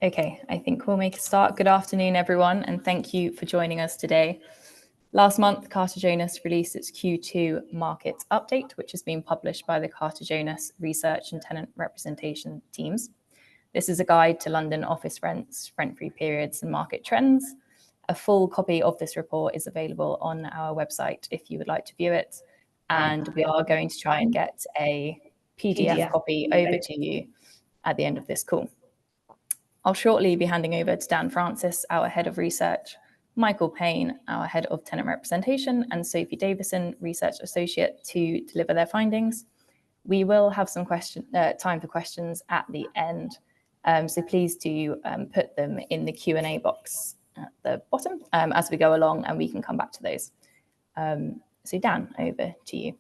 Okay, I think we'll make a start. Good afternoon, everyone, and thank you for joining us today. Last month, Carter Jonas released its Q2 market update, which has been published by the Carter Jonas research and tenant representation teams. This is a guide to London office rents, rent-free periods, and market trends. A full copy of this report is available on our website if you would like to view it. And we are going to try and get a PDF copy over to you at the end of this call. I'll shortly be handing over to Dan Francis, our head of research, Michael Payne, our head of tenant representation, and Sophie Davidson, research associate, to deliver their findings. We will have some time for questions at the end, so please do put them in the Q&A box at the bottom as we go along, and we can come back to those. So Dan, over to you.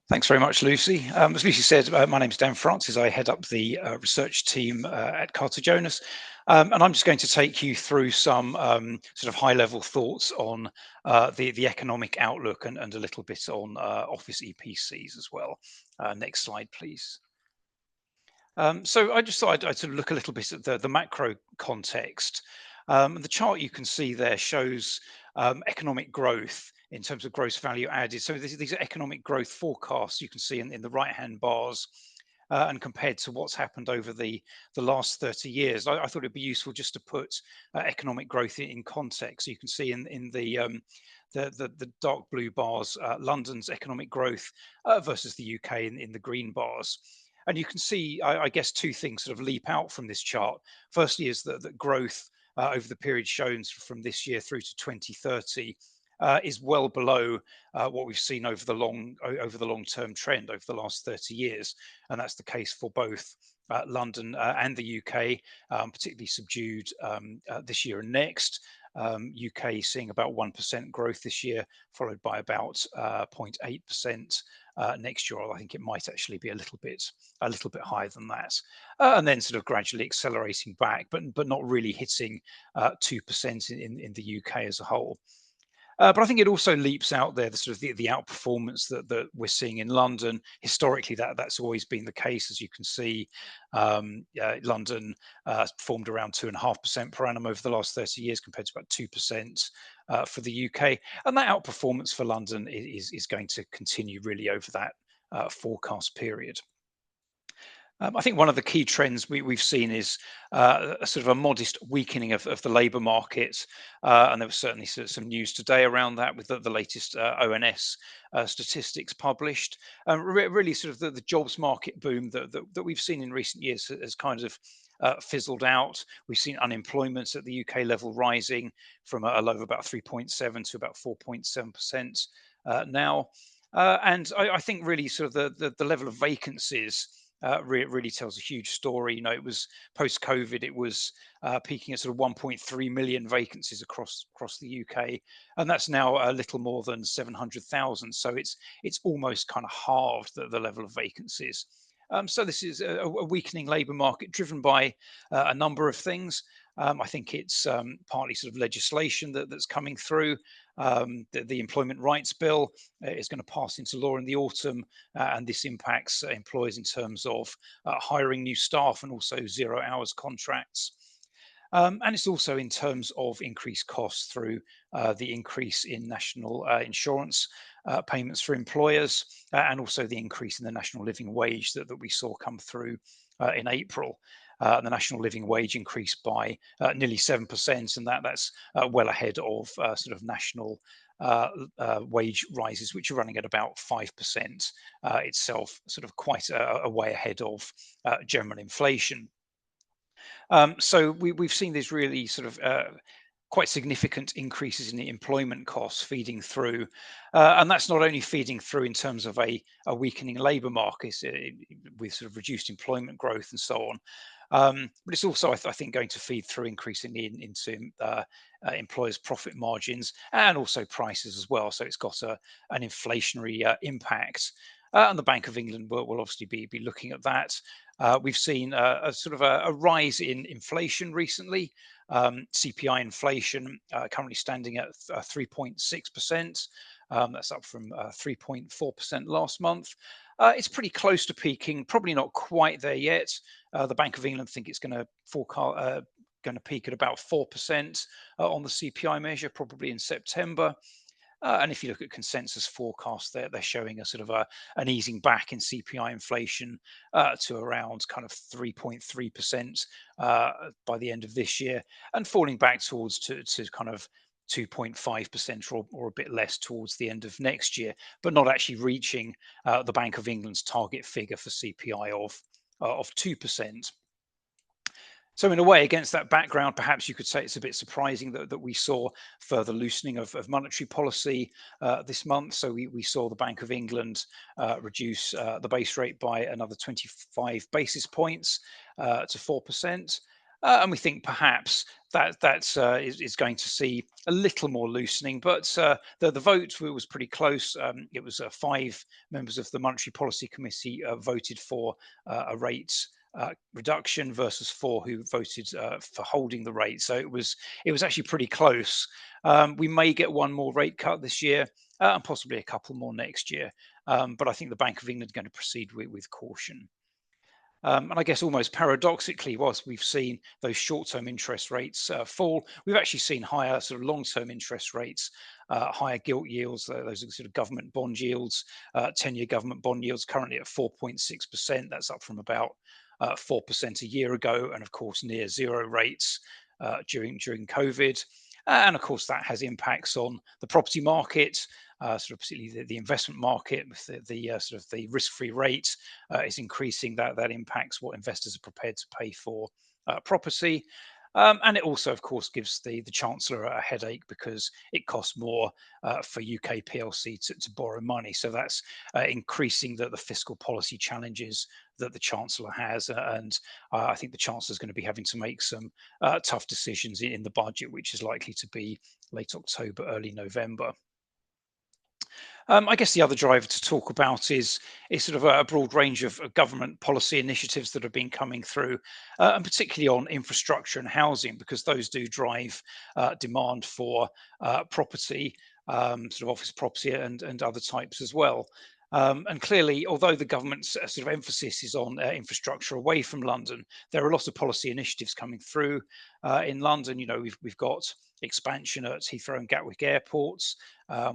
Thanks very much, Lucy. As Lucy said, my name is Dan Francis. I head up the research team at Carter Jonas, and I'm just going to take you through some sort of high-level thoughts on the economic outlook and a little bit on office EPCs as well. Next slide, please. So I just thought I'd sort of look a little bit at the macro context. The chart you can see there shows economic growth in terms of gross value added. So these are economic growth forecasts you can see in the right-hand bars, and compared to what's happened over the last 30 years. I thought it'd be useful just to put economic growth in context. So you can see in the dark blue bars, London's economic growth versus the UK in the green bars. And you can see, I guess, two things sort of leap out from this chart. Firstly is that growth over the period shown from this year through to 2030 is well below what we've seen over the long-term trend over the last 30 years, and that's the case for both London and the UK, particularly subdued this year and next. UK seeing about 1% growth this year, followed by about 0.8% next year. I think it might actually be a little bit higher than that, and then sort of gradually accelerating back, but not really hitting 2% in the UK as a whole. But I think it also leaps out there the sort of the outperformance that we're seeing in London. Historically, that's always been the case, as you can see. London performed around 2.5% per annum over the last 30 years, compared to about 2% for the UK. And that outperformance for London is going to continue really over that forecast period. I think one of the key trends we've seen is a sort of a modest weakening of the labour market, and there was certainly some news today around that with the latest ONS statistics published. Really, sort of the jobs market boom that we've seen in recent years has kind of fizzled out. We've seen unemployment at the UK level rising from a low of about 3.7 to about 4.7% now, and I think really sort of the level of vacancies really tells a huge story. You know, it was post-COVID, it was peaking at sort of 1.3 million vacancies across the UK, and that's now a little more than 700,000. So it's almost kind of halved the level of vacancies. So this is a weakening labour market driven by a number of things. I think it's partly sort of legislation that's coming through. The Employment Rights Bill is going to pass into law in the autumn, and this impacts employers in terms of hiring new staff and also 0 hours contracts. And it's also in terms of increased costs through the increase in national insurance payments for employers, and also the increase in the national living wage that we saw come through in April. The national living wage increased by nearly 7%, and that's well ahead of sort of national wage rises, which are running at about 5% itself, sort of quite a way ahead of general inflation. So we've seen these really sort of quite significant increases in the employment costs feeding through, and that's not only feeding through in terms of a weakening labour market with sort of reduced employment growth and so on, but it's also, I think, going to feed through increasingly into employers' profit margins and also prices as well. So it's got an inflationary impact, and the Bank of England will obviously be looking at that. We've seen a sort of a rise in inflation recently. CPI inflation currently standing at 3.6%. That's up from 3.4% last month. It's pretty close to peaking, probably not quite there yet, The Bank of England think it's going to forecast going to peak at about 4% on the CPI measure, probably in September. And if you look at consensus forecasts, they're showing a sort of an easing back in CPI inflation to around kind of 3.3% by the end of this year, and falling back towards to kind of 2.5% or a bit less towards the end of next year, but not actually reaching the Bank of England's target figure for CPI of 2%. So in a way, against that background, perhaps you could say it's a bit surprising that we saw further loosening of monetary policy this month. So we saw the Bank of England reduce the base rate by another 25 basis points to 4%. And we think perhaps that is going to see a little more loosening, but the vote was pretty close. It was 5 members of the Monetary Policy Committee voted for a rate reduction versus 4 who voted for holding the rate. So it was actually pretty close. We may get one more rate cut this year and possibly a couple more next year. But I think the Bank of England is going to proceed with caution. And I guess almost paradoxically, whilst we've seen those short-term interest rates fall, we've actually seen higher sort of long-term interest rates, higher gilt yields, those are sort of government bond yields, 10-year government bond yields currently at 4.6%. That's up from about 4% a year ago, and of course near zero rates during COVID. And of course that has impacts on the property market, sort of particularly the investment market. With the sort of the risk-free rate is increasing, that impacts what investors are prepared to pay for property. And it also, of course, gives the Chancellor a headache because it costs more for UK PLC to borrow money. So that's increasing the fiscal policy challenges that the Chancellor has. And I think the Chancellor is going to be having to make some tough decisions in the budget, which is likely to be late October, early November. I guess the other driver to talk about is sort of a broad range of government policy initiatives that have been coming through, and particularly on infrastructure and housing, because those do drive demand for property, sort of office property and other types as well. And clearly, although the government's sort of emphasis is on infrastructure away from London, there are a lot of policy initiatives coming through in London. You know, we've got expansion at Heathrow and Gatwick airports.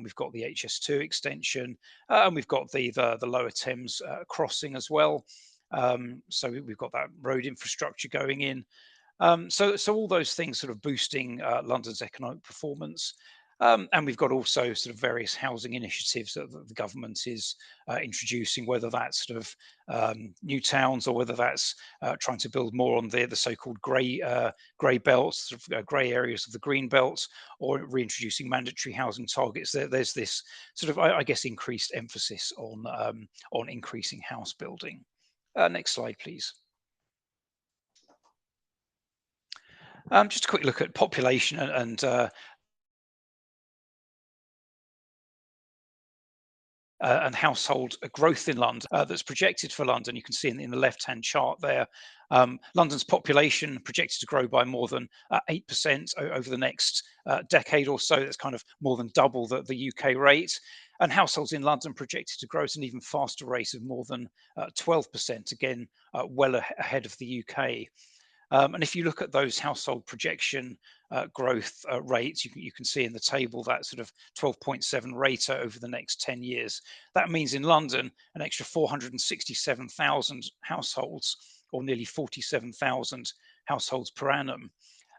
We've got the HS2 extension, and we've got the Lower Thames crossing as well. So we've got that road infrastructure going in. So all those things sort of boosting London's economic performance. And we've got also sort of various housing initiatives that the government is introducing, whether that's sort of new towns or whether that's trying to build more on the so-called grey belts, sort of, grey areas of the green belt, or reintroducing mandatory housing targets. There's this sort of, I guess, increased emphasis on increasing house building. Next slide, please. Just a quick look at population and household growth in London that's projected for London. You can see in the left-hand chart there, London's population projected to grow by more than 8% over the next decade or so. That's kind of more than double the UK rate. And households in London projected to grow at an even faster rate of more than 12%, again, well ahead of the UK. And if you look at those household projection growth rates, you can see in the table that sort of 12.7 rate over the next 10 years. That means in London, an extra 467,000 households, or nearly 47,000 households per annum.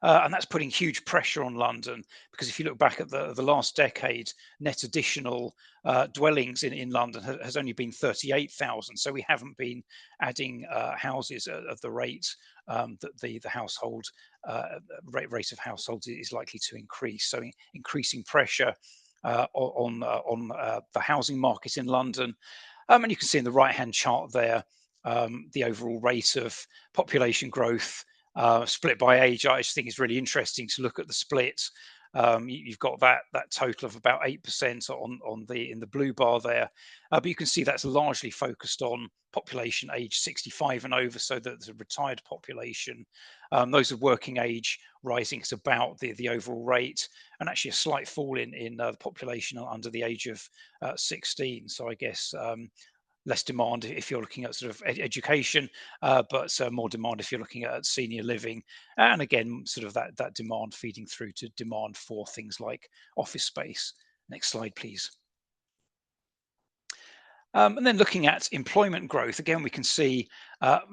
And that's putting huge pressure on London, because if you look back at the last decade, net additional dwellings in London has only been 38,000. So we haven't been adding houses at the rate that the household rate of households is likely to increase. So increasing pressure on the housing market in London. And you can see in the right-hand chart there the overall rate of population growth split by age. I just think it's really interesting to look at the split. You've got that total of about 8% in the blue bar there, but you can see that's largely focused on population age 65 and over, so that the retired population, those of working age, rising at about the overall rate, and actually a slight fall in the population under the age of 16. So I guess less demand if you're looking at sort of education, but more demand if you're looking at senior living. And again, sort of that demand feeding through to demand for things like office space. Next slide, please. And then looking at employment growth, again, we can see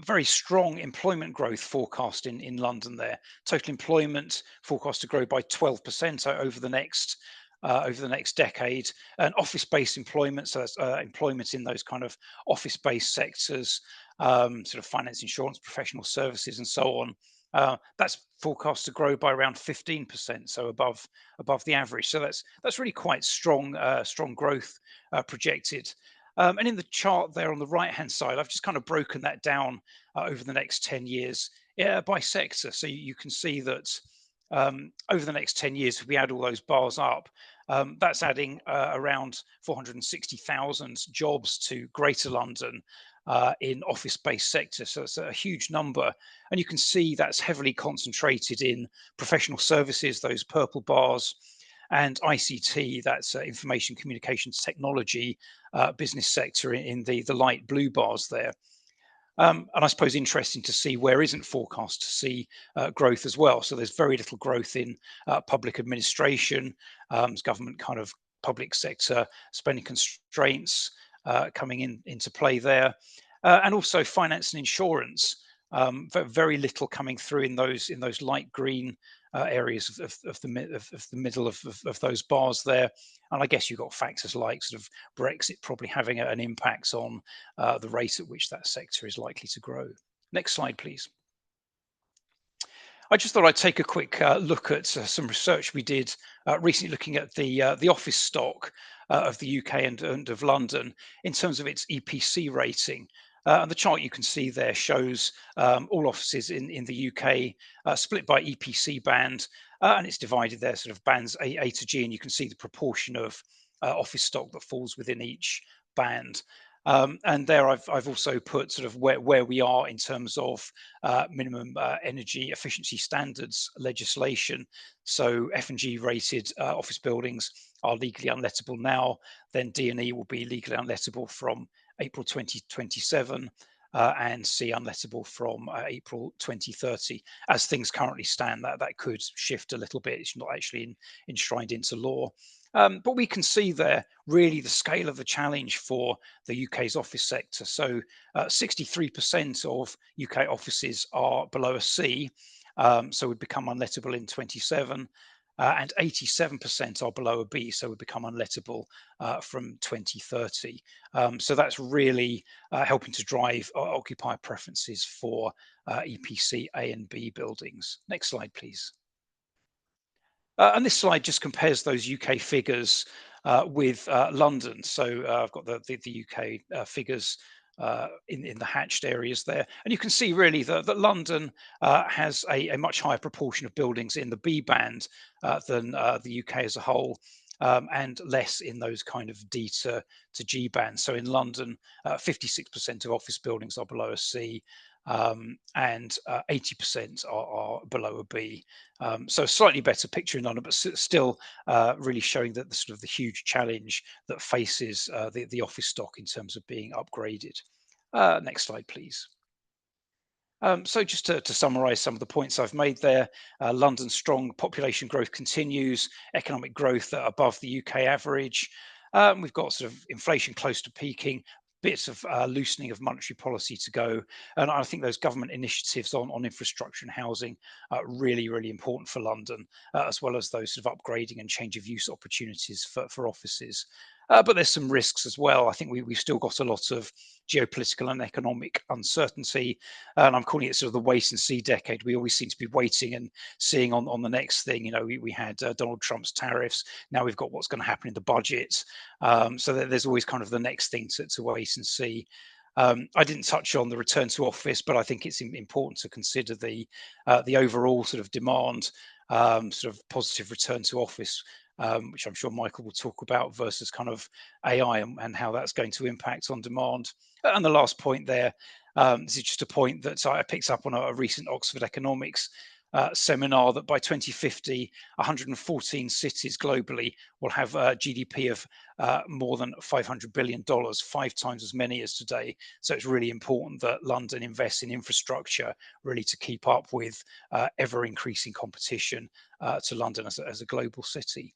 very strong employment growth forecast in London there. Total employment forecast to grow by 12% over the next decade. And office-based employment, so that's employment in those kind of office-based sectors, sort of finance, insurance, professional services, and so on. That's forecast to grow by around 15%, so above the average. So that's really quite strong growth projected. And in the chart there on the right-hand side, I've just kind of broken that down over the next 10 years by sector. So you can see that over the next 10 years, if we add all those bars up, that's adding around 460,000 jobs to Greater London in office-based sectors. So it's a huge number. And you can see that's heavily concentrated in professional services, those purple bars, and ICT, that's information communications technology business sector in the light blue bars there. And I suppose interesting to see where isn't forecast to see growth as well. So there's very little growth in public administration, government kind of public sector spending constraints coming into play there, and also finance and insurance. Very little coming through in those light green areas of the middle of those bars there. And I guess you've got factors like sort of Brexit probably having an impact on the rate at which that sector is likely to grow. Next slide, please. I just thought I'd take a quick look at some research we did recently, looking at the office stock of the UK and of London in terms of its EPC rating. And the chart you can see there shows all offices in the UK split by EPC band, and it's divided there sort of bands A to G, and you can see the proportion of office stock that falls within each band. And there I've also put sort of where we are in terms of minimum energy efficiency standards legislation. So F&G rated office buildings are legally unlettable now, then D&E will be legally unlettable from April 2027, and C unlettable from April 2030. As things currently stand, that could shift a little bit. It's not actually enshrined into law. But we can see there really the scale of the challenge for the UK's office sector. So 63% of UK offices are below a C, so would become unlettable in 27. And 87% are below a B, so would become unlettable from 2030. So that's really helping to drive occupier preferences for EPC A and B buildings. Next slide, please. And this slide just compares those UK figures with London. So I've got the UK figures in the hatched areas there. And you can see really that London has a much higher proportion of buildings in the B band than the UK as a whole. And less in those kind of D to G bands. So in London, 56% of office buildings are below a C, and 80% are below a B. So a slightly better picture in London, but still really showing that the sort of the huge challenge that faces the office stock in terms of being upgraded. Next slide, please. So just to summarise some of the points I've made there, London's strong population growth continues, economic growth above the UK average. We've got sort of inflation close to peaking, bits of loosening of monetary policy to go. And I think those government initiatives on infrastructure and housing are really, really important for London, as well as those sort of upgrading and change of use opportunities for offices. But there's some risks as well. I think we've still got a lot of geopolitical and economic uncertainty. And I'm calling it sort of the wait and see decade. We always seem to be waiting and seeing on the next thing. You know, we had Donald Trump's tariffs. Now we've got what's going to happen in the budget. So there's always kind of the next thing to wait and see. I didn't touch on the return to office, but I think it's important to consider the overall sort of demand, sort of positive return to office, which I'm sure Michael will talk about, versus kind of AI and how that's going to impact on demand. And the last point there, this is just a point that I picked up on a recent Oxford Economics seminar that by 2050, 114 cities globally will have a GDP of more than $500 billion, 5 times as many as today. So it's really important that London invests in infrastructure really to keep up with ever increasing competition to London as a global city.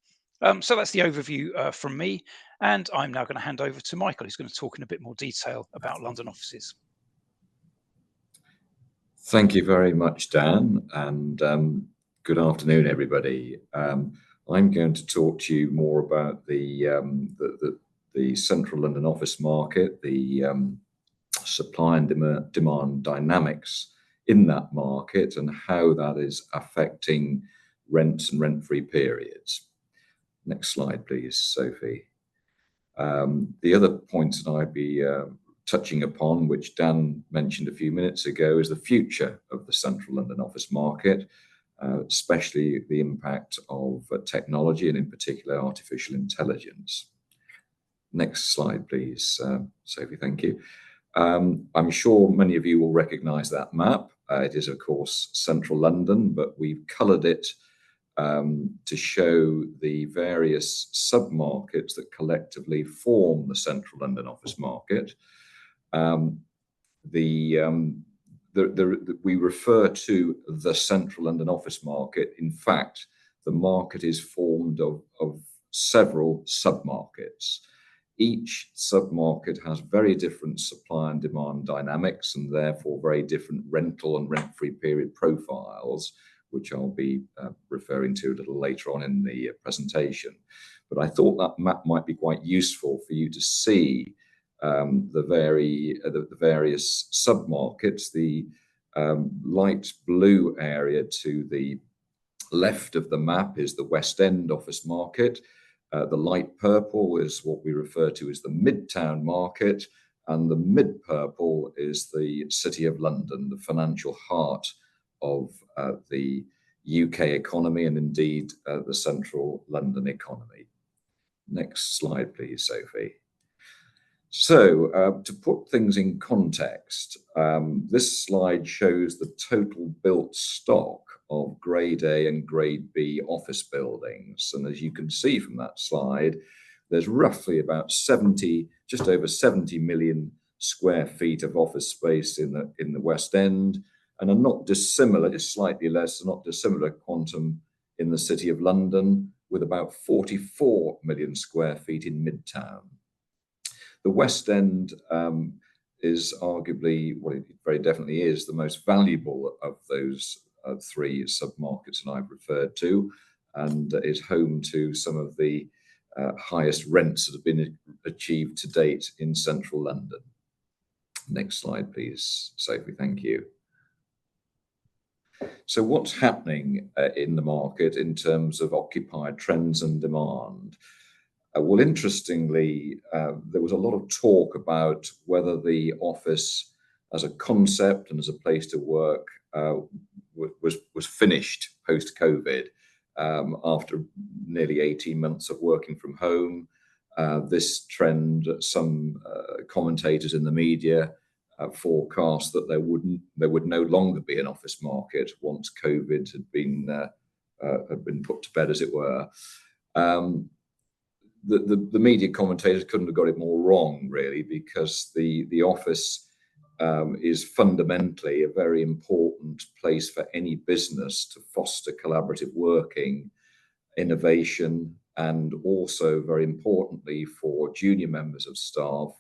So that's the overview from me. And I'm now going to hand over to Michael, who's going to talk in a bit more detail about London offices. Thank you very much, Dan, and good afternoon, everybody. I'm going to talk to you more about the central London office market, the supply and demand dynamics in that market, and how that is affecting rents and rent-free periods. Next slide, please, Sophie. The other points that I'd be touching upon, which Dan mentioned a few minutes ago, is the future of the central London office market, especially the impact of technology and in particular artificial intelligence. Next slide, please, Sophie, thank you. I'm sure many of you will recognise that map. It is, of course, central London, but we've coloured it to show the various sub-markets that collectively form the central London office market. We refer to the central London office market. In fact, the market is formed of several sub-markets. Each sub-market has very different supply and demand dynamics and therefore very different rental and rent-free period profiles, which I'll be referring to a little later on in the presentation. But I thought that map might be quite useful for you to see the various sub-markets. The light blue area to the left of the map is the West End office market. The light purple is what we refer to as the Midtown market, and the mid-purple is the City of London, the financial heart of the UK economy and indeed the central London economy. Next slide, please, Sophie. So to put things in context, this slide shows the total built stock of Grade A and Grade B office buildings. And as you can see from that slide, there's roughly about just over 70 million square feet of office space in the West End, and a not dissimilar, just slightly less, not dissimilar quantum in the City of London, with about 44 million square feet in Midtown. The West End is arguably, well, it very definitely is, the most valuable of those three sub-markets that I've referred to, and is home to some of the highest rents that have been achieved to date in central London. Next slide, please, Sophie, thank you. So what's happening in the market in terms of occupier trends and demand? Well, interestingly, there was a lot of talk about whether the office as a concept and as a place to work was finished post-COVID. After nearly 18 months of working from home, this trend, some commentators in the media forecast that there would no longer be an office market once COVID had been put to bed, as it were. The media commentators couldn't have got it more wrong, really, because the office is fundamentally a very important place for any business to foster collaborative working, innovation, and also, very importantly, for junior members of staff,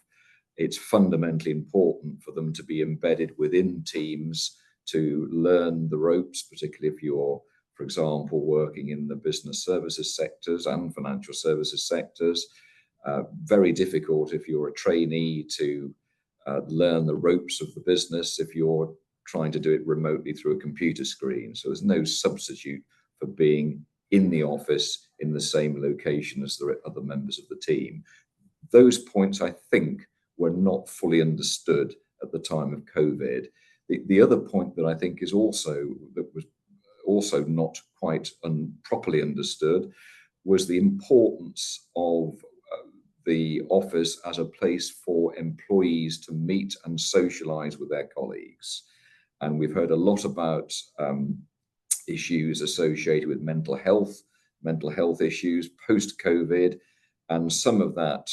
it's fundamentally important for them to be embedded within teams to learn the ropes, particularly if you're, for example, working in the business services sectors and financial services sectors. Very difficult if you're a trainee to learn the ropes of the business if you're trying to do it remotely through a computer screen. So there's no substitute for being in the office in the same location as the other members of the team. Those points, I think, were not fully understood at the time of COVID. The other point that I think is was also not quite properly understood was the importance of the office as a place for employees to meet and socialize with their colleagues. And we've heard a lot about issues associated with mental health issues post-COVID, and some of that,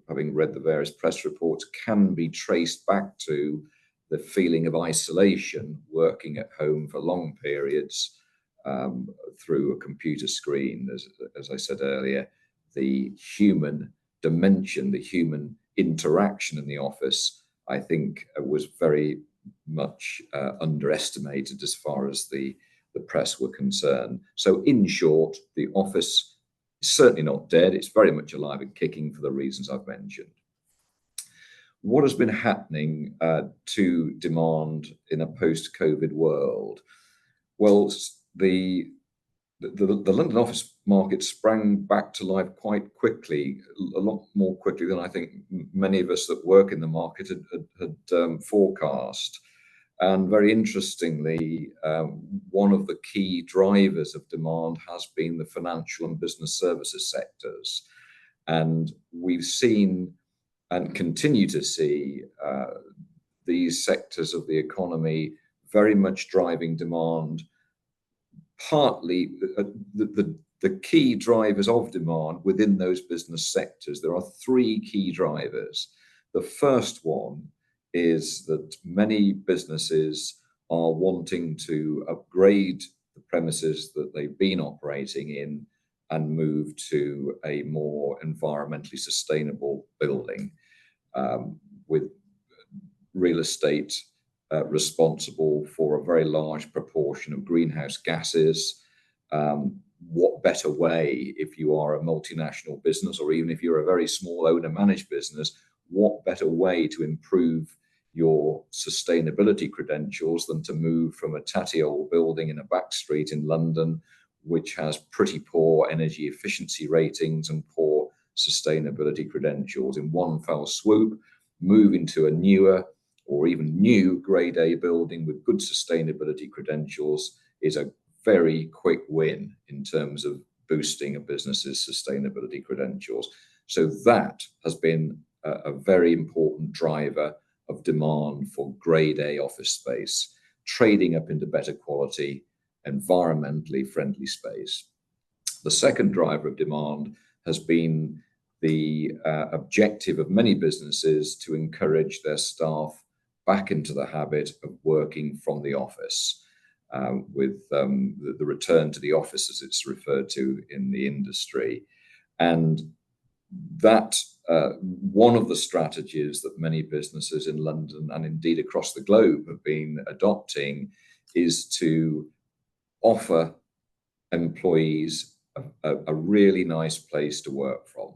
having read the various press reports, can be traced back to the feeling of isolation, working at home for long periods through a computer screen. As I said earlier, the human dimension, the human interaction in the office, I think was very much underestimated as far as the press were concerned. So in short, the office is certainly not dead. It's very much alive and kicking for the reasons I've mentioned. What has been happening to demand in a post-COVID world? Well, the London office market sprang back to life quite quickly, a lot more quickly than I think many of us that work in the market had forecast. And very interestingly, one of the key drivers of demand has been the financial and business services sectors. And we've seen and continue to see these sectors of the economy very much driving demand. Partly the key drivers of demand within those business sectors, there are three key drivers. The first one is that many businesses are wanting to upgrade the premises that they've been operating in and move to a more environmentally sustainable building, with real estate responsible for a very large proportion of greenhouse gases. What better way, if you are a multinational business, or even if you're a very small owner-managed business, what better way to improve your sustainability credentials than to move from a tatty old building in a back street in London, which has pretty poor energy efficiency ratings and poor sustainability credentials, in one fell swoop, move into a newer or even new grade A building with good sustainability credentials is a very quick win in terms of boosting a business's sustainability credentials. So that has been a very important driver of demand for grade A office space, trading up into better quality, environmentally friendly space. The second driver of demand has been the objective of many businesses to encourage their staff back into the habit of working from the office, with the return to the office, as it's referred to in the industry. And that one of the strategies that many businesses in London and indeed across the globe have been adopting is to offer employees a really nice place to work from.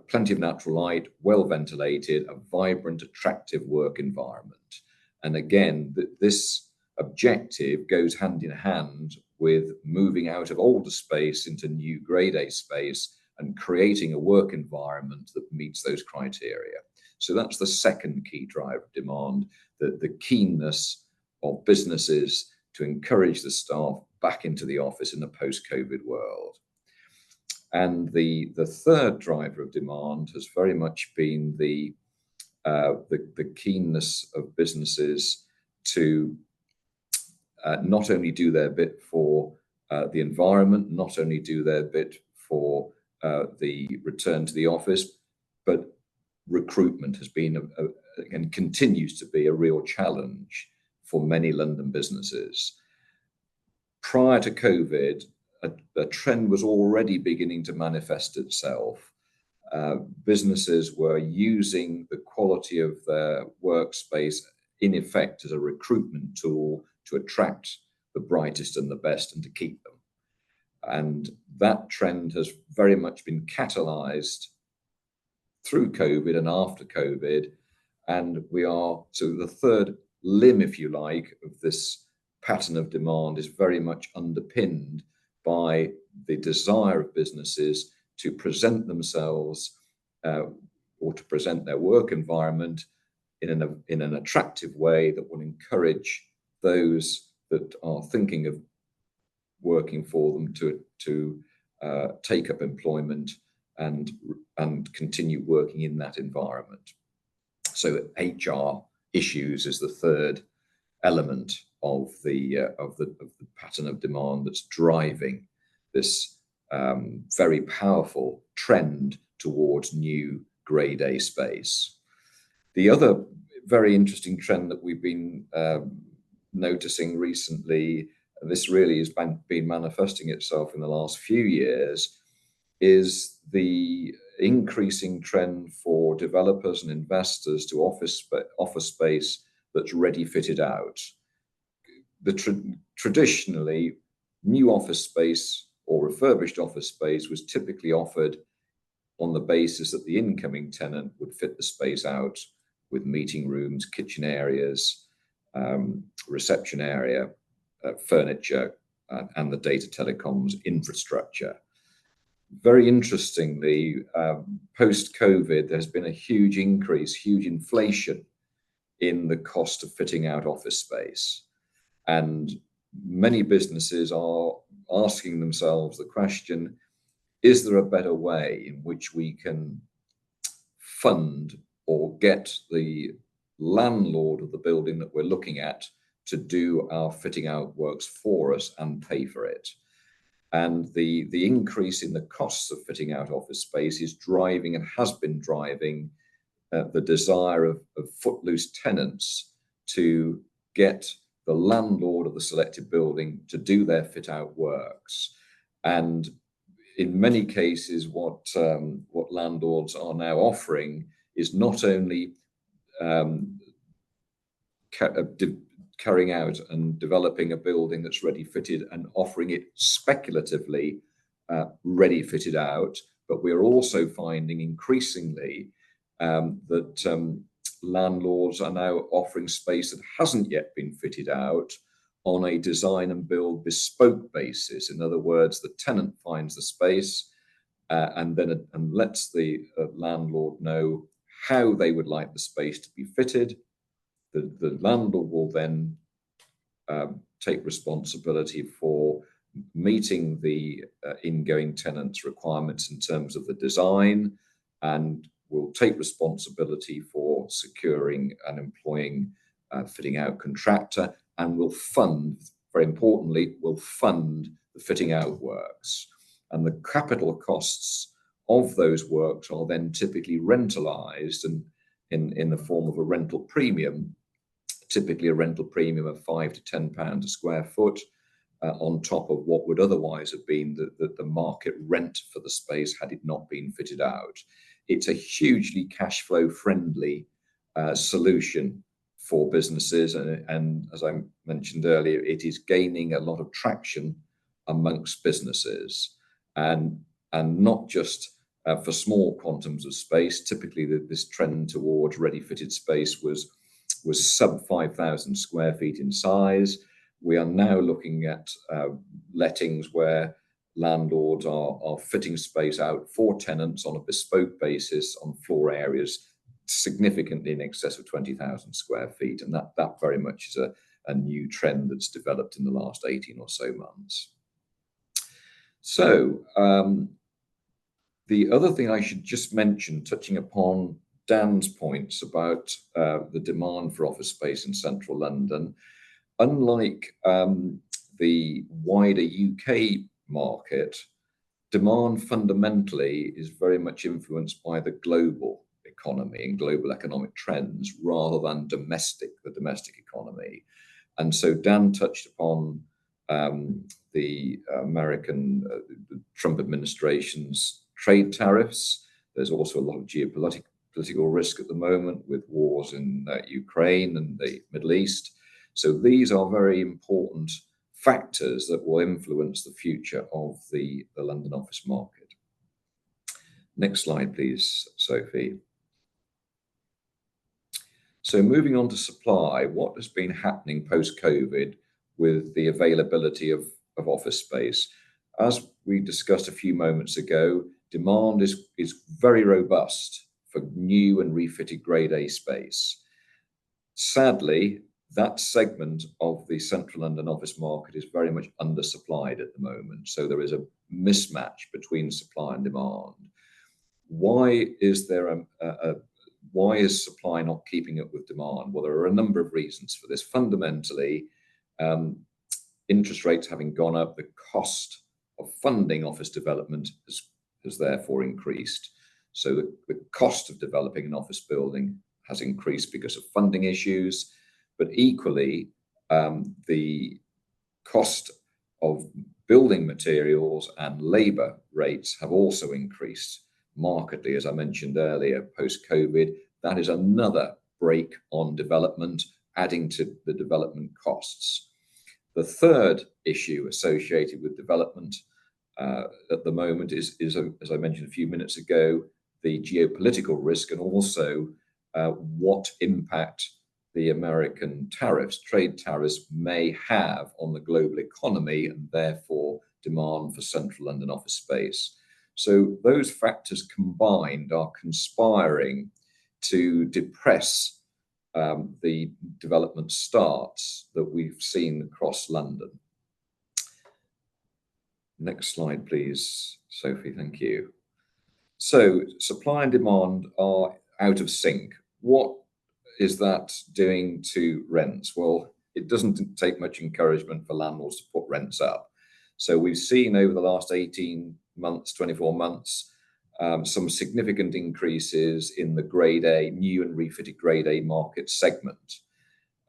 Plenty of natural light, well ventilated, a vibrant, attractive work environment. And again, this objective goes hand in hand with moving out of older space into new grade A space and creating a work environment that meets those criteria. So that's the second key driver of demand, the keenness of businesses to encourage the staff back into the office in a post-COVID world. And the third driver of demand has very much been the keenness of businesses to not only do their bit for the environment, not only do their bit for the return to the office, but recruitment has been and continues to be a real challenge for many London businesses. Prior to COVID, a trend was already beginning to manifest itself. Businesses were using the quality of their workspace in effect as a recruitment tool to attract the brightest and the best and to keep them. And that trend has very much been catalyzed through COVID and after COVID. And so the third limb, if you like, of this pattern of demand is very much underpinned by the desire of businesses to present themselves or to present their work environment in an attractive way that will encourage those that are thinking of working for them to take up employment and continue working in that environment. So HR issues is the third element of the pattern of demand that's driving this very powerful trend towards new Grade A space. The other very interesting trend that we've been noticing recently, this really has been manifesting itself in the last few years, is the increasing trend for developers and investors to offer space that's ready fitted out. Traditionally, new office space or refurbished office space was typically offered on the basis that the incoming tenant would fit the space out with meeting rooms, kitchen areas, reception area, furniture, and the data telecoms infrastructure. Very interestingly, post-COVID, there's been a huge increase, huge inflation in the cost of fitting out office space. And many businesses are asking themselves the question, is there a better way in which we can fund or get the landlord of the building that we're looking at to do our fitting out works for us and pay for it? And the increase in the costs of fitting out office space is driving and has been driving the desire of footloose tenants to get the landlord of the selected building to do their fit out works. And in many cases, what landlords are now offering is not only carrying out and developing a building that's ready fitted and offering it speculatively ready fitted out, but we're also finding increasingly that landlords are now offering space that hasn't yet been fitted out on a design and build bespoke basis. In other words, the tenant finds the space and lets the landlord know how they would like the space to be fitted. The landlord will then take responsibility for meeting the ingoing tenant's requirements in terms of the design, and will take responsibility for securing and employing a fitting out contractor, and will fund, very importantly, will fund the fitting out works. And the capital costs of those works are then typically rentalized and in the form of a rental premium, typically a rental premium of £5 to £10 a square foot, on top of what would otherwise have been the market rent for the space had it not been fitted out. It's a hugely cash flow friendly solution for businesses, and as I mentioned earlier, it is gaining a lot of traction amongst businesses, and not just for small quantums of space. Typically, this trend towards ready fitted space was sub 5,000 square feet in size. We are now looking at lettings where landlords are fitting space out for tenants on a bespoke basis on floor areas significantly in excess of 20,000 square feet. And that very much is a new trend that's developed in the last 18 or so months. So the other thing I should just mention, touching upon Dan's points about the demand for office space in central London, unlike the wider UK market, demand fundamentally is very much influenced by the global economy and global economic trends rather than the domestic economy. And so Dan touched upon the American Trump administration's trade tariffs. There's also a lot of geopolitical risk at the moment with wars in Ukraine and the Middle East. So these are very important factors that will influence the future of the London office market. Next slide, please, Sophie. So moving on to supply, what has been happening post-COVID with the availability of office space? As we discussed a few moments ago, demand is very robust for new and refitted Grade A space. Sadly, that segment of the central London office market is very much undersupplied at the moment. So there is a mismatch between supply and demand. Why is there why is supply not keeping up with demand? Well, there are a number of reasons for this. Fundamentally, Interest rates having gone up, the cost of funding office development has therefore increased. So the cost of developing an office building has increased because of funding issues, but equally, the cost of building materials and labour rates have also increased markedly, as I mentioned earlier, post-COVID. That is another brake on development, adding to the development costs. The third issue associated with development at the moment is, as I mentioned a few minutes ago, the geopolitical risk, and also what impact the American tariffs, trade tariffs, may have on the global economy and therefore demand for central London office space. So those factors combined are conspiring to depress the development starts that we've seen across London. Next slide, please, Sophie. Thank you. So supply and demand are out of sync. What is that doing to rents? Well, it doesn't take much encouragement for landlords to put rents up. So we've seen over the last 18 months, 24 months, some significant increases in the Grade A, new and refitted Grade A market segment,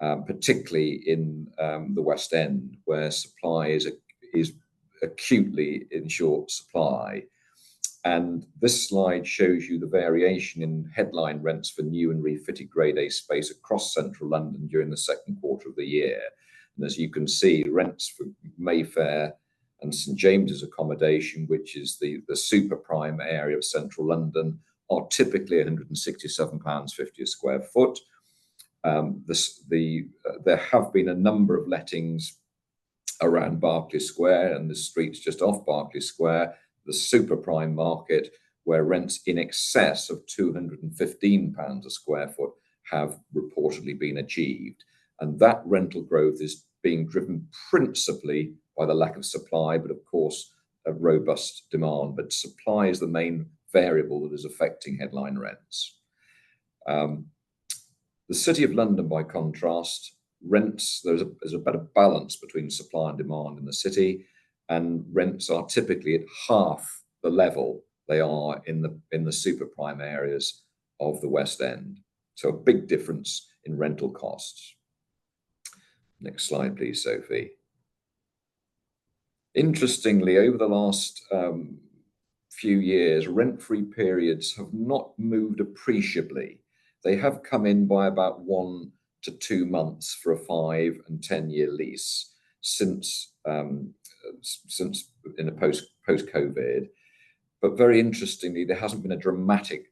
particularly in the West End, where supply is acutely in short supply. And this slide shows you the variation in headline rents for new and refitted Grade A space across central London during the second quarter of the year. And as you can see, rents for Mayfair and St James's accommodation, which is the super prime area of central London, are typically £167.50 a square foot. There have been a number of lettings around Berkeley Square and the streets just off Berkeley Square, the super prime market, where rents in excess of £215 a square foot have reportedly been achieved. And that rental growth is being driven principally by the lack of supply, but of course, a robust demand. But supply is the main variable that is affecting headline rents. The City of London, by contrast, rents, there's a better balance between supply and demand in the city, and rents are typically at half the level they are in the super prime areas of the West End. So a big difference in rental costs. Next slide, please, Sophie. Interestingly, over the last few years, rent-free periods have not moved appreciably. They have come in by about 1 to 2 months for a 5 and 10-year lease since in a post-COVID. But very interestingly, there hasn't been a dramatic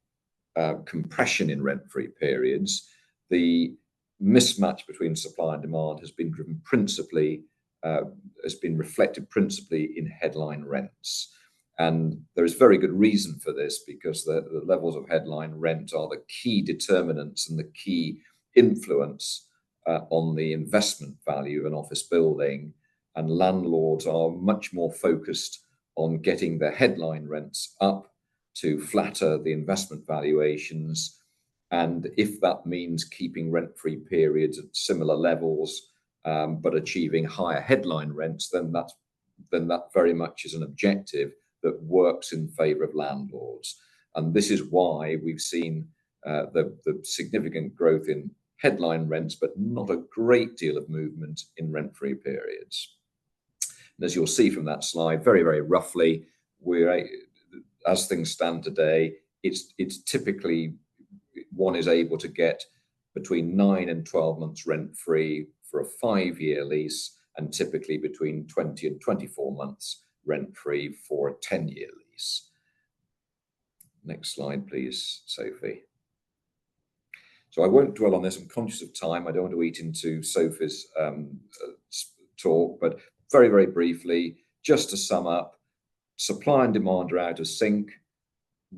compression in rent-free periods. The mismatch between supply and demand has been driven principally, has been reflected principally in headline rents. And there is very good reason for this, because the levels of headline rent are the key determinants and the key influence on the investment value of an office building. And landlords are much more focused on getting their headline rents up to flatter the investment valuations. And if that means keeping rent-free periods at similar levels, but achieving higher headline rents, then that very much is an objective that works in favour of landlords. And this is why we've seen the significant growth in headline rents, but not a great deal of movement in rent-free periods. And as you'll see from that slide, very, very roughly, as things stand today, it's typically one is able to get between 9 and 12 months rent-free for a 5-year lease, and typically between 20 and 24 months rent-free for a 10-year lease. Next slide, please, Sophie. So I won't dwell on this. I'm conscious of time. I don't want to eat into Sophie's talk, but very, very briefly, just to sum up, supply and demand are out of sync.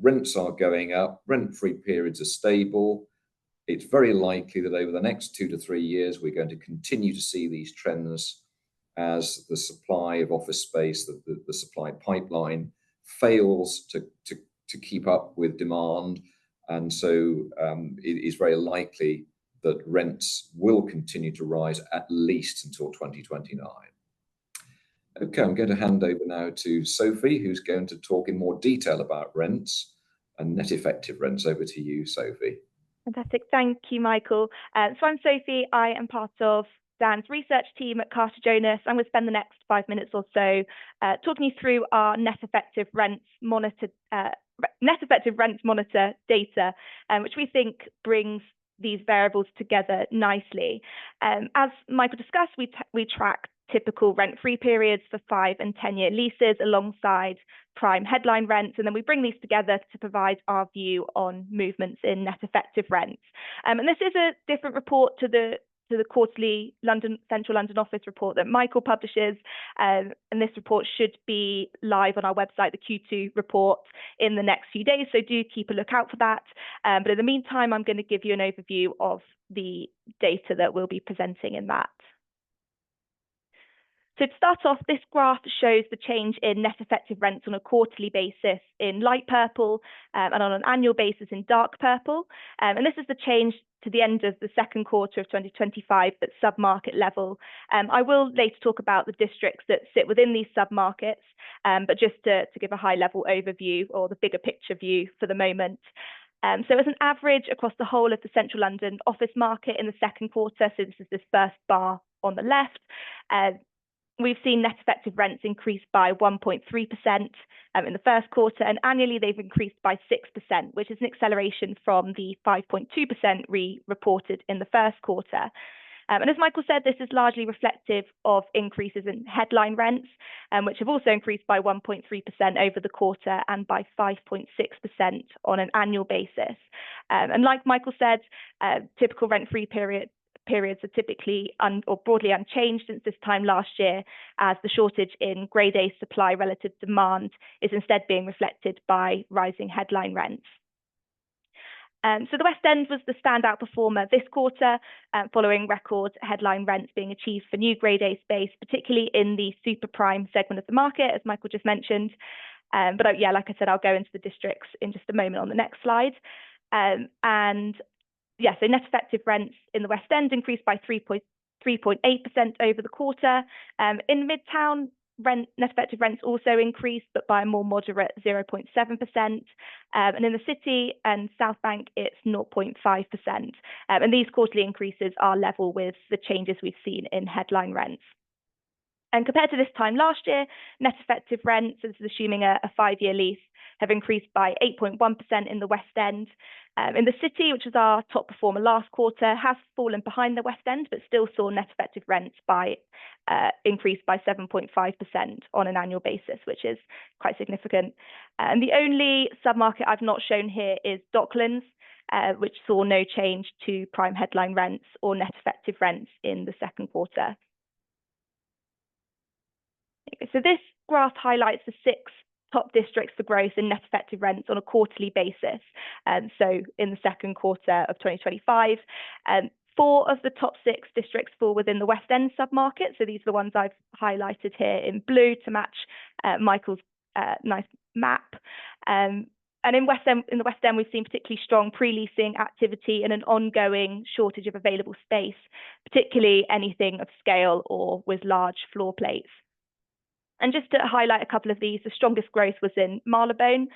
Rents are going up. Rent-free periods are stable. It's very likely that over the next 2 to 3 years, we're going to continue to see these trends as the supply of office space, the supply pipeline fails to keep up with demand. And so it is very likely that rents will continue to rise at least until 2029. Okay, I'm going to hand over now to Sophie, who's going to talk in more detail about rents and net effective rents. Over to you, Sophie. Fantastic. Thank you, Michael. So I'm Sophie. I am part of Dan's research team at Carter Jonas. I'm going to spend the next 5 minutes or so talking you through our net effective rents monitor data, which we think brings these variables together nicely. As Michael discussed, we track typical rent-free periods for 5- and 10-year leases alongside prime headline rents, and then we bring these together to provide our view on movements in net effective rents. And this is a different report to the quarterly Central London office report that Michael publishes, and this report should be live on our website, the Q2 report, in the next few days, so do keep a lookout for that. But in the meantime, I'm going to give you an overview of the data that we'll be presenting in that. So to start off, this graph shows the change in net effective rents on a quarterly basis in light purple and on an annual basis in dark purple. And this is the change to the end of the second quarter of 2025 at sub-market level. I will later talk about the districts that sit within these sub-markets, but just to give a high-level overview or the bigger picture view for the moment. So as an average across the whole of the Central London office market in the second quarter, so this is this first bar on the left, we've seen net effective rents increase by 1.3% in the first quarter, and annually they've increased by 6%, which is an acceleration from the 5.2% we reported in the first quarter. And as Michael said, this is largely reflective of increases in headline rents, which have also increased by 1.3% over the quarter and by 5.6% on an annual basis. And like Michael said, typical rent-free periods are typically or broadly unchanged since this time last year, as the shortage in Grade A supply relative demand is instead being reflected by rising headline rents. So the West End was the standout performer this quarter, following record headline rents being achieved for new Grade A space, particularly in the super prime segment of the market, as Michael just mentioned. But yeah, like I said, I'll go into the districts in just a moment on the next slide. And yeah, so net effective rents in the West End increased by 3.8% over the quarter. In Midtown, net effective rents also increased, but by a more moderate 0.7%. And in the City and South Bank, it's 0.5%. And these quarterly increases are level with the changes we've seen in headline rents. And compared to this time last year, net effective rents, this is assuming a 5-year lease, have increased by 8.1% in the West End. In the City, which was our top performer last quarter, has fallen behind the West End, but still saw net effective rents increase by 7.5% on an annual basis, which is quite significant. And the only submarket I've not shown here is Docklands, which saw no change to prime headline rents or net effective rents in the second quarter. So this graph highlights the 6 top districts for growth in net effective rents on a quarterly basis. So in the second quarter of 2025, 4 of the top 6 districts fall within the West End submarket. So these are the ones I've highlighted here in blue to match Michael's nice map. And in the West End, we've seen particularly strong pre-leasing activity and an ongoing shortage of available space, particularly anything of scale or with large floor plates. And just to highlight a couple of these, the strongest growth was in Marylebone,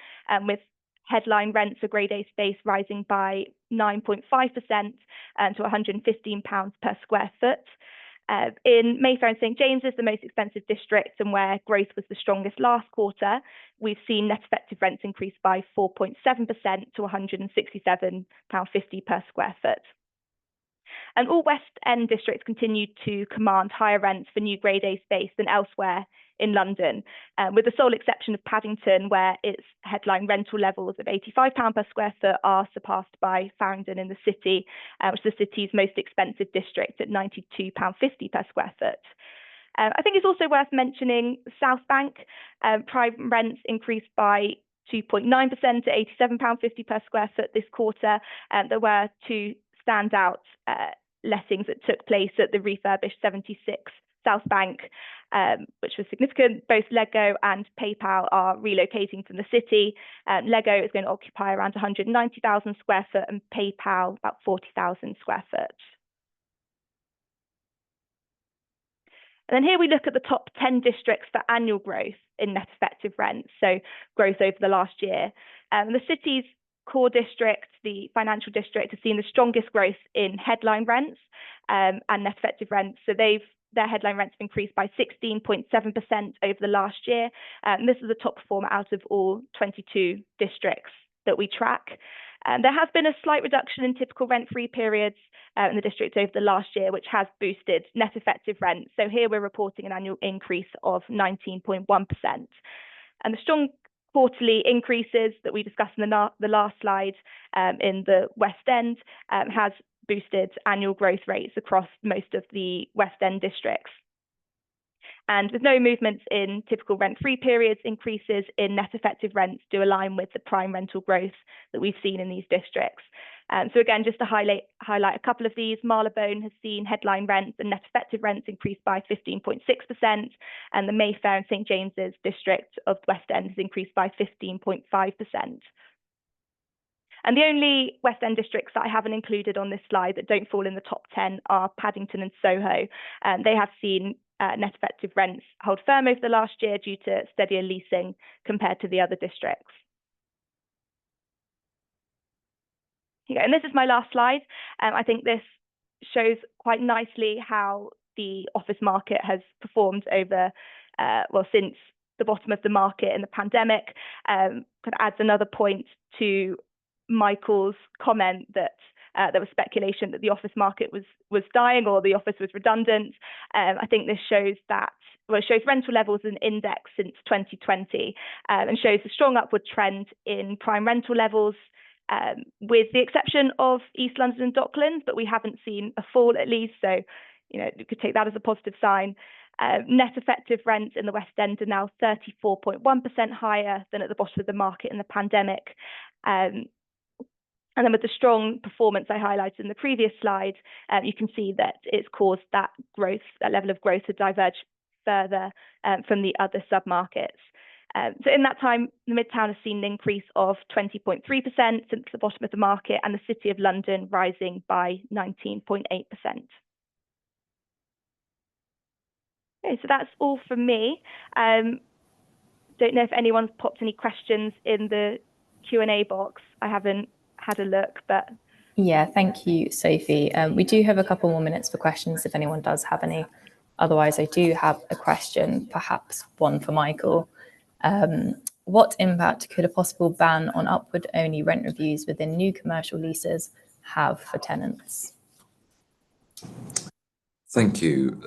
with headline rents for Grade A space rising by 9.5% to £115 per square foot. In Mayfair and St James's, the most expensive districts and where growth was the strongest last quarter, we've seen net effective rents increase by 4.7% to £167.50 per square foot. And all West End districts continued to command higher rents for new Grade A space than elsewhere in London, with the sole exception of Paddington, where its headline rental levels of £85 per square foot are surpassed by Farringdon in the City, which is the city's most expensive district at £92.50 per square foot. I think it's also worth mentioning South Bank. Prime rents increased by 2.9% to £87.50 per square foot this quarter. There were 2 standout lettings that took place at the refurbished 76 South Bank, which was significant. Both Lego and PayPal are relocating from the city. Lego is going to occupy around 190,000 square foot and PayPal about 40,000 square foot. And then here we look at the top 10 districts for annual growth in net effective rent, so growth over the last year. The city's core district, the financial district, has seen the strongest growth in headline rents and net effective rents. So their headline rents have increased by 16.7% over the last year. This is the top performer out of all 22 districts that we track. There has been a slight reduction in typical rent-free periods in the district over the last year, which has boosted net effective rent. So here we're reporting an annual increase of 19.1%. And the strong quarterly increases that we discussed in the last slide in the West End has boosted annual growth rates across most of the West End districts. And with no movements in typical rent-free periods, increases in net effective rents do align with the prime rental growth that we've seen in these districts. So again, just to highlight a couple of these, Marylebone has seen headline rents and net effective rents increase by 15.6%, and the Mayfair and St James's district of West End has increased by 15.5%. And the only West End districts that I haven't included on this slide that don't fall in the top 10 are Paddington and Soho. They have seen net effective rents hold firm over the last year due to steadier leasing compared to the other districts. And this is my last slide. I think this shows quite nicely how the office market has performed over, since the bottom of the market in the pandemic. Kind of adds another point to Michael's comment that there was speculation that the office market was dying or the office was redundant. I think this shows that, it shows rental levels as an index since 2020 and shows a strong upward trend in prime rental levels, with the exception of East London and Docklands, but we haven't seen a fall at least. So, you could take that as a positive sign. Net effective rents in the West End are now 34.1% higher than at the bottom of the market in the pandemic. And then with the strong performance I highlighted in the previous slide, you can see that it's caused that level of growth to diverge further from the other submarkets. So in that time, the Midtown has seen an increase of 20.3% since the bottom of the market, and the City of London rising by 19.8%. Okay, so that's all from me. Don't know if anyone's popped any questions in the Q&A box. I haven't had a look, but yeah, thank you, Sophie. We do have a couple more minutes for questions if anyone does have any. Otherwise, I do have a question, perhaps one for Michael. What impact could a possible ban on upward-only rent reviews within new commercial leases have for tenants? Thank you,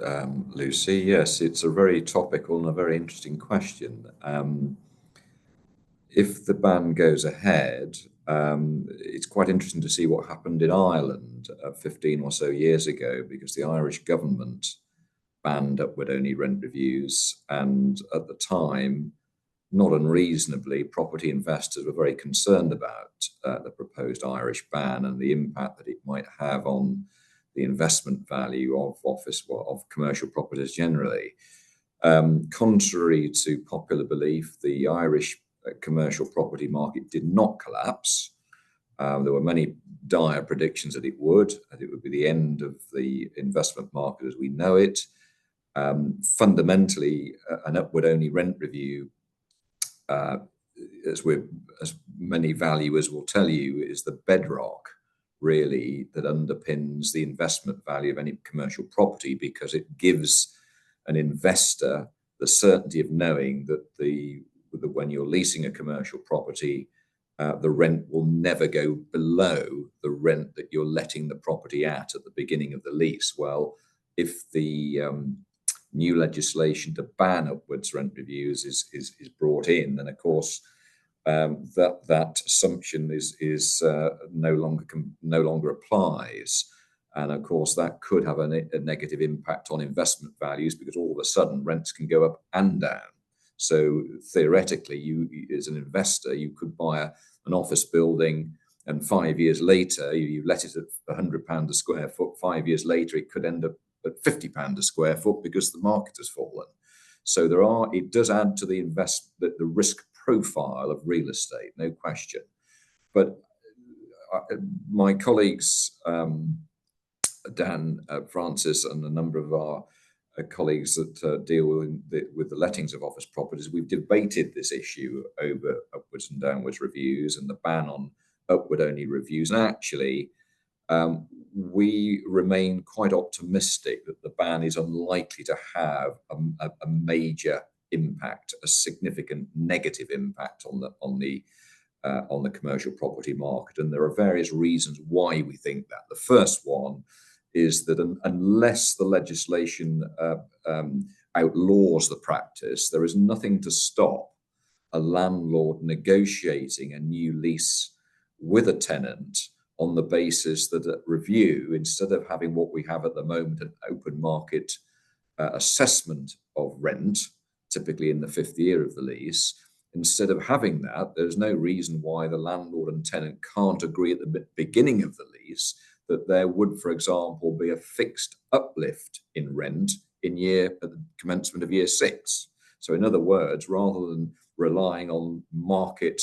Lucy. Yes, it's a very topical and a very interesting question. If the ban goes ahead, it's quite interesting to see what happened in Ireland 15 or so years ago, because the Irish government banned upward-only rent reviews, and at the time, not unreasonably, property investors were very concerned about the proposed Irish ban and the impact that it might have on the investment value of commercial properties generally. Contrary to popular belief, the Irish commercial property market did not collapse. There were many dire predictions that it would be the end of the investment market as we know it. Fundamentally, an upward-only rent review, as many valuers will tell you, is the bedrock, really, that underpins the investment value of any commercial property, because it gives an investor the certainty of knowing that when you're leasing a commercial property, the rent will never go below the rent that you're letting the property at the beginning of the lease. Well, if the new legislation to ban upwards rent reviews is brought in, then of course that assumption is no longer applies, and of course that could have a negative impact on investment values, because all of a sudden rents can go up and down. So theoretically, you as an investor, you could buy an office building, and 5 years later you let it at £100 a square foot. 5 years later, it could end up at £50 a square foot because the market has fallen. So it does add to the the risk profile of real estate, no question. But my colleagues, Dan, Francis, and a number of our colleagues that deal with the lettings of office properties, we've debated this issue over upwards and downwards reviews and the ban on upward-only reviews. And actually, we remain quite optimistic that the ban is unlikely to have a major impact, a significant negative impact on the commercial property market. And there are various reasons why we think that. The first one is that unless the legislation outlaws the practice, there is nothing to stop a landlord negotiating a new lease with a tenant on the basis that at review, instead of having what we have at the moment, an open market assessment of rent, typically in the 5th year of the lease, instead of having that, there's no reason why the landlord and tenant can't agree at the beginning of the lease that there would, for example, be a fixed uplift in rent at the commencement of year 6. So in other words, rather than relying on market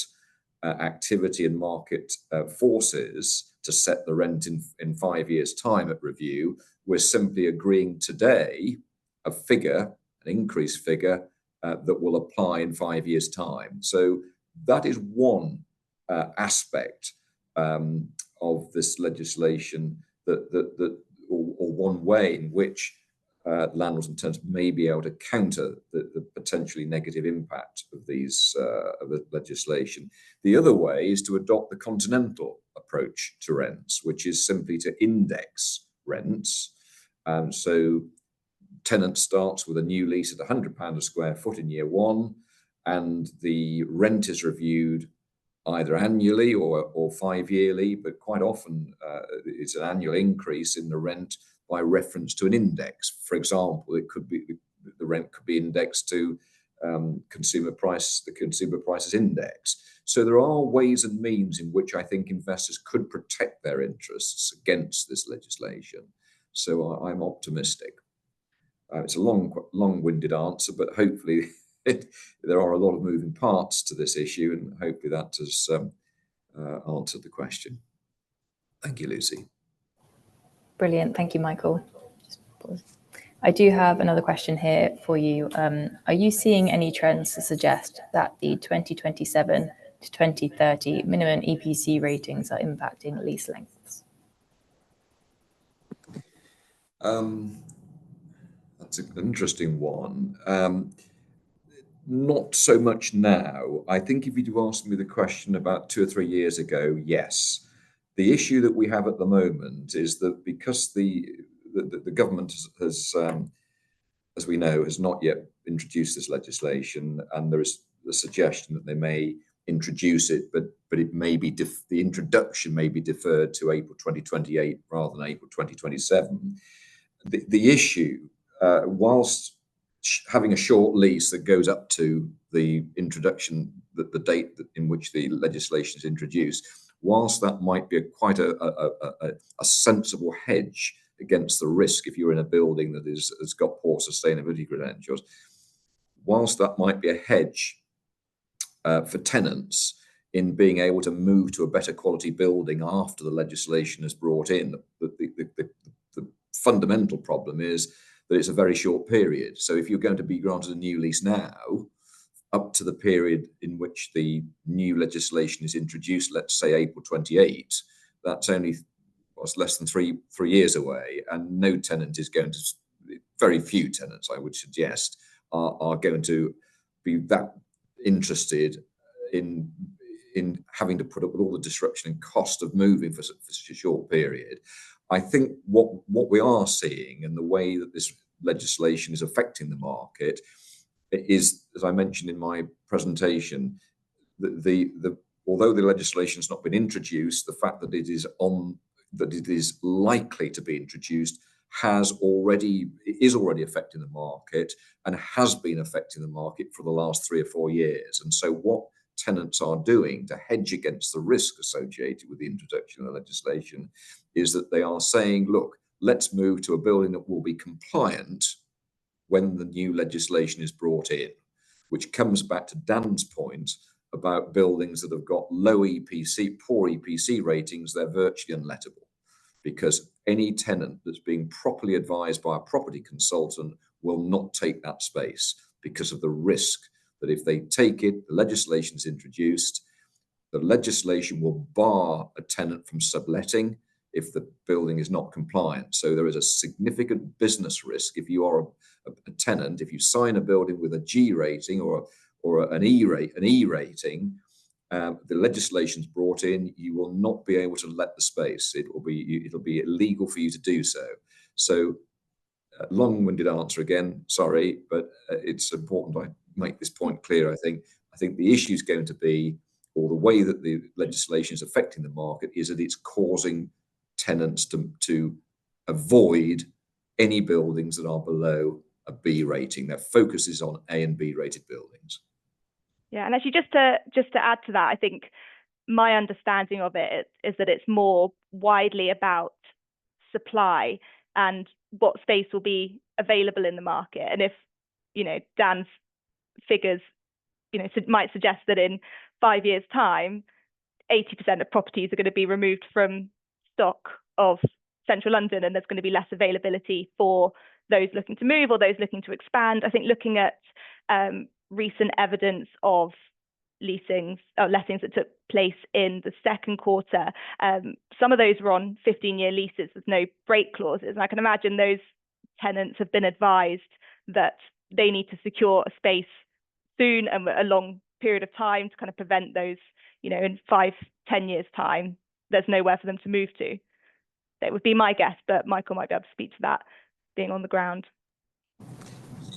activity and market forces to set the rent in 5 years' time at review, we're simply agreeing today a figure, an increased figure, that will apply in 5 years' time. So that is one aspect of this legislation or one way in which landlords and tenants may be able to counter the potentially negative impact of the legislation. The other way is to adopt the continental approach to rents, which is simply to index rents. So tenant starts with a new lease at £100 a square foot in year 1, and the rent is reviewed either annually or 5 yearly, but quite often it's an annual increase in the rent by reference to an index. For example, it could be the rent could be indexed to the consumer prices index. So there are ways and means in which I think investors could protect their interests against this legislation. So I'm optimistic. It's a long-winded answer, but hopefully there are a lot of moving parts to this issue, and hopefully that has answered the question. Thank you, Lucy. Brilliant. Thank you, Michael. I do have another question here for you. Are you seeing any trends to suggest that the 2027 to 2030 minimum EPC ratings are impacting lease lengths? That's an interesting one. Not so much now. I think if you'd asked me the question about 2 or 3 years ago, yes. The issue that we have at the moment is that because the government has, as we know, has not yet introduced this legislation, and there is the suggestion that they may introduce it, but it may be the introduction may be deferred to April 2028 rather than April 2027. The issue, whilst having a short lease that goes up to the introduction, the date in which the legislation is introduced, whilst that might be quite a sensible hedge against the risk if you're in a building that has got poor sustainability credentials, whilst that might be a hedge for tenants in being able to move to a better quality building after the legislation is brought in, the fundamental problem is that it's a very short period. So if you're going to be granted a new lease now, up to the period in which the new legislation is introduced, let's say April 28, that's only less than three years away, and no tenant is going to, very few tenants, I would suggest, are going to be that interested in having to put up with all the disruption and cost of moving for such a short period. I think what we are seeing and the way that this legislation is affecting the market is, as I mentioned in my presentation, although the legislation has not been introduced, the fact that it is likely to be introduced is already affecting the market and has been affecting the market for the last 3 or 4 years. And so what tenants are doing to hedge against the risk associated with the introduction of the legislation is that they are saying, look, let's move to a building that will be compliant when the new legislation is brought in, which comes back to Dan's point about buildings that have got low EPC, poor EPC ratings. They're virtually unlettable, because any tenant that's being properly advised by a property consultant will not take that space, because of the risk that if they take it, the legislation is introduced, the legislation will bar a tenant from subletting if the building is not compliant. So there is a significant business risk if you are a tenant. If you sign a building with a G rating or an E rating, the legislation's brought in, you will not be able to let the space. It'll be illegal for you to do so. So, long-winded answer again. Sorry, but it's important I make this point clear. I think the issue is going to be, or the way that the legislation is affecting the market, is that it's causing tenants to avoid any buildings that are below a B rating. Their focus is on A and B rated buildings. Yeah, and actually just to add to that, I think my understanding of it is that it's more widely about supply and what space will be available in the market. And if, Dan's figures, might suggest that in 5 years' time, 80% of properties are going to be removed from stock of central London, and there's going to be less availability for those looking to move or those looking to expand. I think looking at recent evidence of lettings that took place in the second quarter, some of those were on 15-year leases with no break clauses. And I can imagine those tenants have been advised that they need to secure a space soon and a long period of time to kind of prevent those, in 5-10 years' time, there's nowhere for them to move to. That would be my guess, but Michael might be able to speak to that, being on the ground.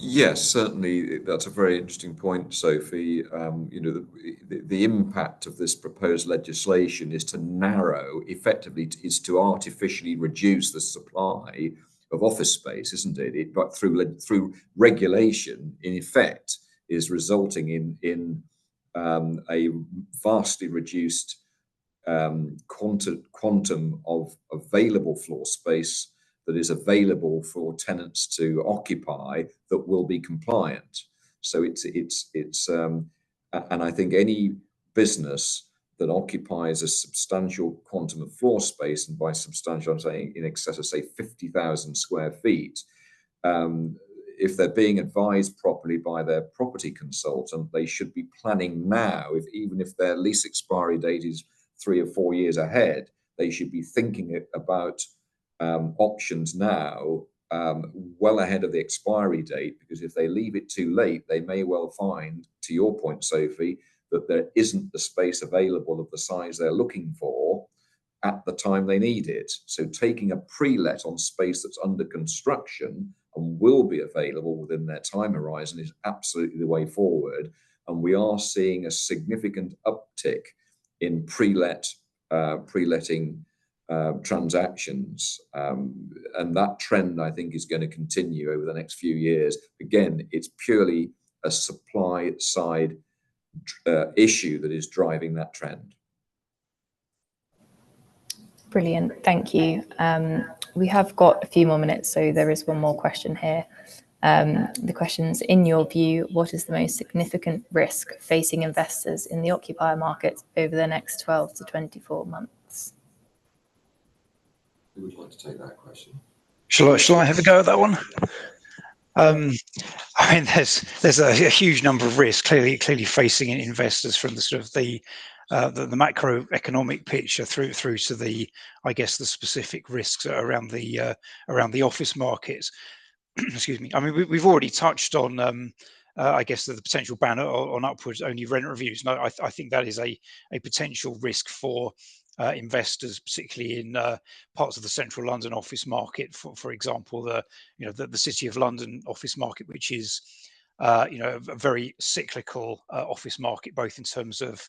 Yes, certainly. That's a very interesting point, Sophie. The impact of this proposed legislation is to narrow, effectively, is to artificially reduce the supply of office space, isn't it? But through regulation, in effect, is resulting in a vastly reduced quantum of available floor space that is available for tenants to occupy that will be compliant. So and I think any business that occupies a substantial quantum of floor space, and by substantial I'm saying in excess of, say, 50,000 square feet, if they're being advised properly by their property consultant, they should be planning now. Even if their lease expiry date is 3 or 4 years ahead, they should be thinking about options now, well ahead of the expiry date, because if they leave it too late, they may well find, to your point, Sophie, that there isn't the space available of the size they're looking for at the time they need it. So taking a pre-let on space that's under construction and will be available within their time horizon is absolutely the way forward. And we are seeing a significant uptick in pre-letting transactions, and that trend, I think, is going to continue over the next few years. Again, it's purely a supply side issue that is driving that trend. Brilliant, thank you. We have got a few more minutes, so there is one more question here. The question's, in your view, what is the most significant risk facing investors in the occupier market over the next 12 to 24 months? Who would like to take that question? Shall I have a go at that one? I mean, there's a huge number of risks clearly facing investors, from the sort of the macroeconomic picture through to the, I guess, the specific risks around the office markets. Excuse me. I mean, we've already touched on I guess the potential ban on upwards only rent reviews. No, I think that is a potential risk for investors, particularly in parts of the central London office market. For example, the City of London office market, which is a very cyclical office market, both in terms of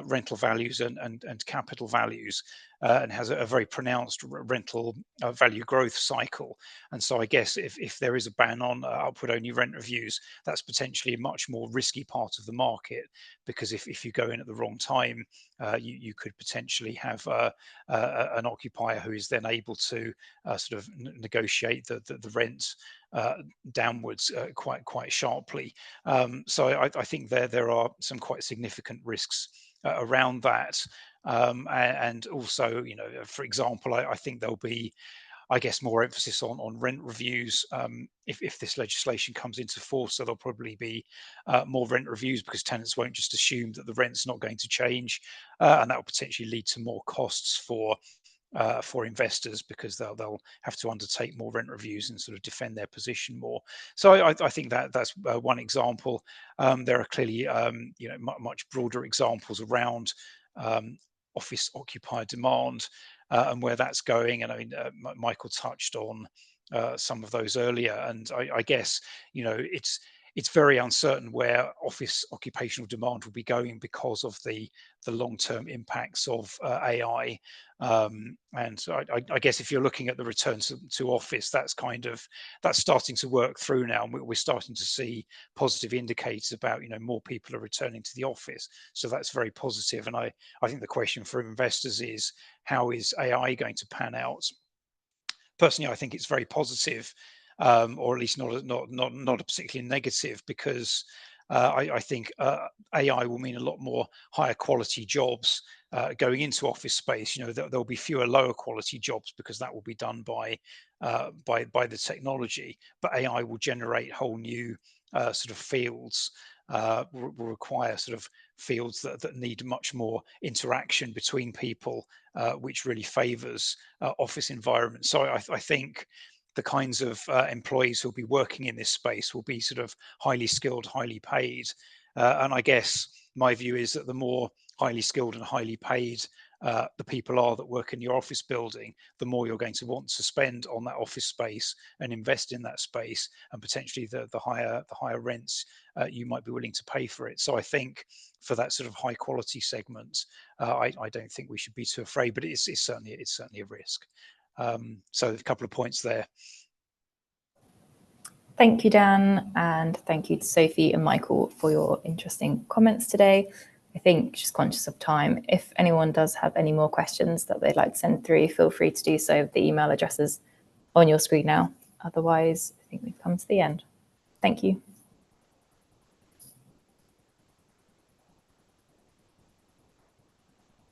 rental values and capital values, and has a very pronounced rental value growth cycle. And so I guess if there is a ban on upward only rent reviews, that's potentially a much more risky part of the market, because if you go in at the wrong time, you could potentially have an occupier who is then able to sort of negotiate the rent downwards quite sharply. So I think there are some quite significant risks around that, and also, for example, I think there'll be, I guess, more emphasis on rent reviews if this legislation comes into force. So there'll probably be more rent reviews, because tenants won't just assume that the rent's not going to change, and that will potentially lead to more costs for investors, because they'll have to undertake more rent reviews and sort of defend their position more. So I think that's one example. There are clearly much broader examples around office occupier demand and where that's going. And I mean, Michael touched on some of those earlier, and I guess it's very uncertain where office occupational demand will be going, because of the long-term impacts of AI. And so I guess if you're looking at the return to office, that's starting to work through now, and we're starting to see positive indicators about more people are returning to the office. So that's very positive. And I think the question for investors is, how is AI going to pan out? Personally, I think it's very positive, or at least not a particularly negative, because I think AI will mean a lot more higher quality jobs going into office space. There'll be fewer lower quality jobs, because that will be done by the technology. But AI will generate whole new sort of fields, will require sort of fields that need much more interaction between people, which really favors office environments. So I think the kinds of employees who'll be working in this space will be sort of highly skilled, highly paid. And I guess my view is that the more highly skilled and highly paid the people are that work in your office building, the more you're going to want to spend on that office space and invest in that space, and potentially the higher rents you might be willing to pay for it. So I think for that sort of high quality segment, I don't think we should be too afraid, but it's certainly a risk. So a couple of points there. Thank you, Dan, and thank you to Sophie and Michael for your interesting comments today. I think, just conscious of time, if anyone does have any more questions that they'd like to send through, feel free to do so. The email addresses on your screen now. Otherwise, I think we've come to the end. Thank you.